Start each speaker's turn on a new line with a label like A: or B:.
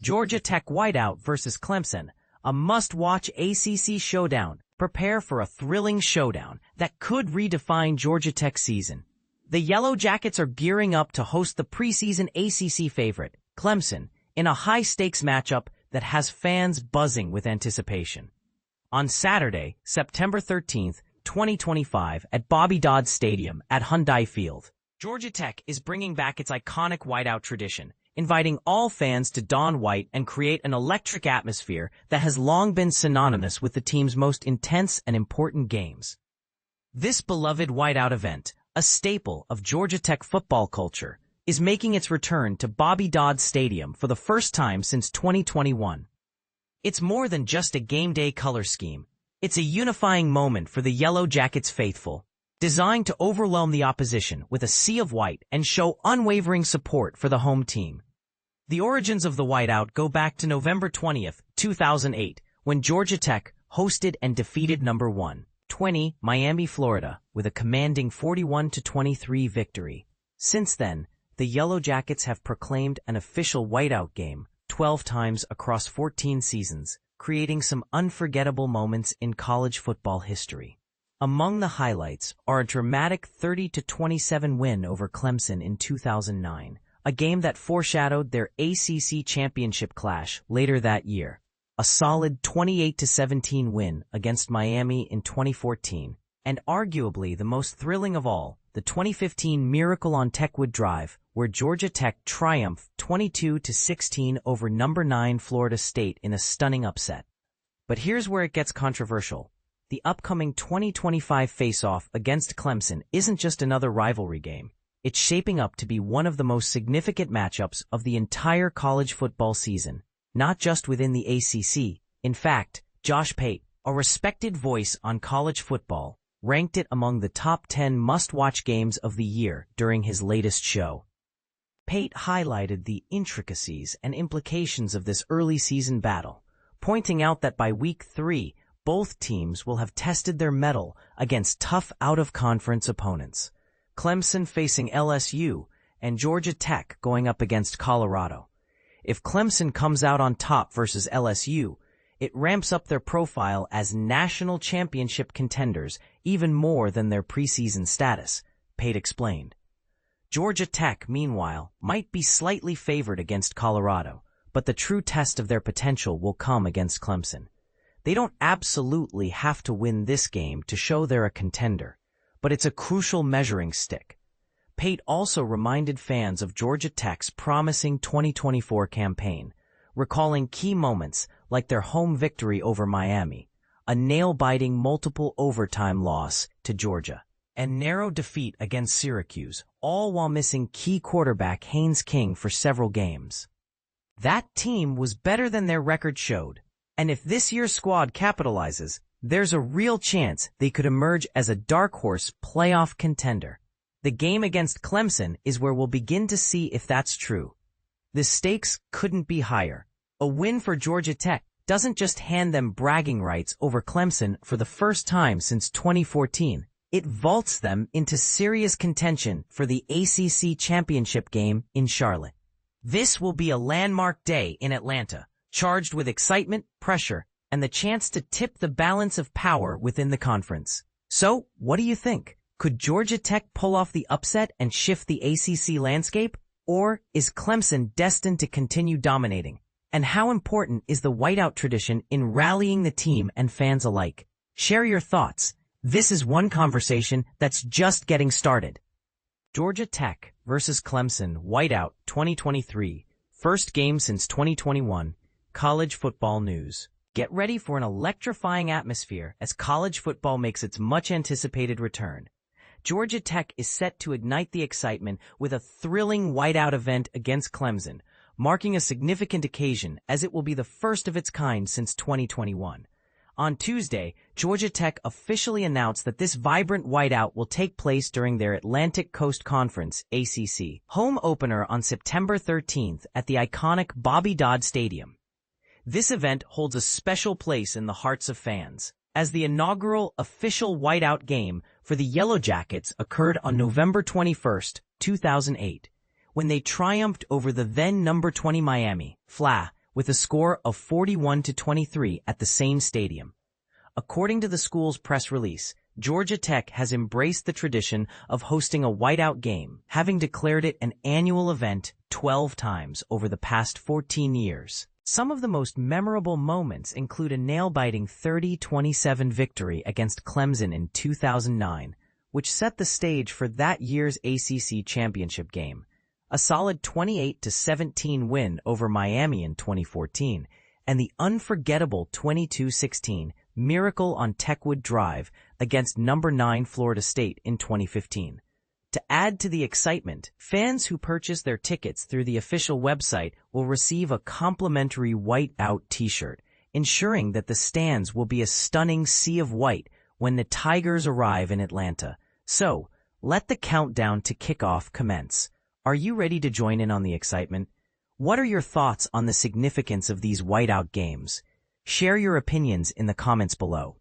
A: Georgia Tech Whiteout versus Clemson, a must-watch ACC showdown. Prepare for a thrilling showdown that could redefine Georgia Tech's season. The Yellow Jackets are gearing up to host the preseason ACC favorite, Clemson, in a high-stakes matchup that has fans buzzing with anticipation. On Saturday, September 13th, 2025, at Bobby Dodd Stadium at Hyundai Field, Georgia Tech is bringing back its iconic whiteout tradition, inviting all fans to don white and create an electric atmosphere that has long been synonymous with the team's most intense and important games. This beloved whiteout event, a staple of Georgia Tech football culture, is making its return to Bobby Dodd Stadium for the first time since 2021. It's more than just a game day color scheme. It's a unifying moment for the Yellow Jackets faithful, designed to overwhelm the opposition with a sea of white and show unwavering support for the home team. The origins of the whiteout go back to November 20th, 2008, when Georgia Tech hosted and defeated number 120 Miami, Florida, with a commanding 41-23 victory. Since then, the Yellow Jackets have proclaimed an official whiteout game 12 times across 14 seasons, creating some unforgettable moments in college football history. Among the highlights are a dramatic 30-27 win over Clemson in 2009, a game that foreshadowed their ACC Championship clash later that year, a solid 28-17 win against Miami in 2014, and arguably the most thrilling of all, the 2015 Miracle on Techwood Drive, where Georgia Tech triumphed 22-16 over number 9 Florida State in a stunning upset. But here's where it gets controversial. The upcoming 2025 face-off against Clemson isn't just another rivalry game. It's shaping up to be one of the most significant matchups of the entire college football season, not just within the ACC. In fact, Josh Pate, a respected voice on college football, ranked it among the top 10 must-watch games of the year during his latest show. Pate highlighted the intricacies and implications of this early season battle, pointing out that by week 3, both teams will have tested their mettle against tough out-of-conference opponents. Clemson facing LSU and Georgia Tech going up against Colorado. If Clemson comes out on top versus LSU, it ramps up their profile as national championship contenders even more than their preseason status, Pate explained. Georgia Tech, meanwhile, might be slightly favored against Colorado, but the true test of their potential will come against Clemson. They don't absolutely have to win this game to show they're a contender, but it's a crucial measuring stick. Pate also reminded fans of Georgia Tech's promising 2024 campaign, recalling key moments like their home victory over Miami, a nail-biting multiple overtime loss to Georgia, and narrow defeat against Syracuse, all while missing key quarterback Haynes King for several games. That team was better than their record showed, and if this year's squad capitalizes, there's a real chance they could emerge as a dark horse playoff contender. The game against Clemson is where we'll begin to see if that's true. The stakes couldn't be higher. A win for Georgia Tech doesn't just hand them bragging rights over Clemson for the first time since 2014. It vaults them into serious contention for the ACC Championship game in Charlotte. This will be a landmark day in Atlanta, charged with excitement, pressure, and the chance to tip the balance of power within the conference. So, what do you think? Could Georgia Tech pull off the upset and shift the ACC landscape? Or is Clemson destined to continue dominating? And how important is the whiteout tradition in rallying the team and fans alike? Share your thoughts. This is one conversation that's just getting started. Georgia Tech versus Clemson Whiteout 2023, first game since 2021, college football news. Get ready for an electrifying atmosphere as college football makes its much-anticipated return. Georgia Tech is set to ignite the excitement with a thrilling whiteout event against Clemson, marking a significant occasion as it will be the first of its kind since 2021. On Tuesday, Georgia Tech officially announced that this vibrant whiteout will take place during their Atlantic Coast Conference (ACC) home opener on September 13th at the iconic Bobby Dodd Stadium. This event holds a special place in the hearts of fans, as the inaugural official whiteout game for the Yellow Jackets occurred on November 21, 2008, when they triumphed over the then number 20 Miami, FLA, with a score of 41-23 at the same stadium. According to the school's press release, Georgia Tech has embraced the tradition of hosting a whiteout game, having declared it an annual event 12 times over the past 14 years. Some of the most memorable moments include a nail-biting 30-27 victory against Clemson in 2009, which set the stage for that year's ACC Championship game, a solid 28-17 win over Miami in 2014, and the unforgettable 22-16 miracle on Techwood Drive against number 9 Florida State in 2015. To add to the excitement, fans who purchase their tickets through the official website will receive a complimentary whiteout t-shirt, ensuring that the stands will be a stunning sea of white when the Tigers arrive in Atlanta. So, let the countdown to kickoff commence. Are you ready to join in on the excitement? What are your thoughts on the significance of these whiteout games? Share your opinions in the comments below.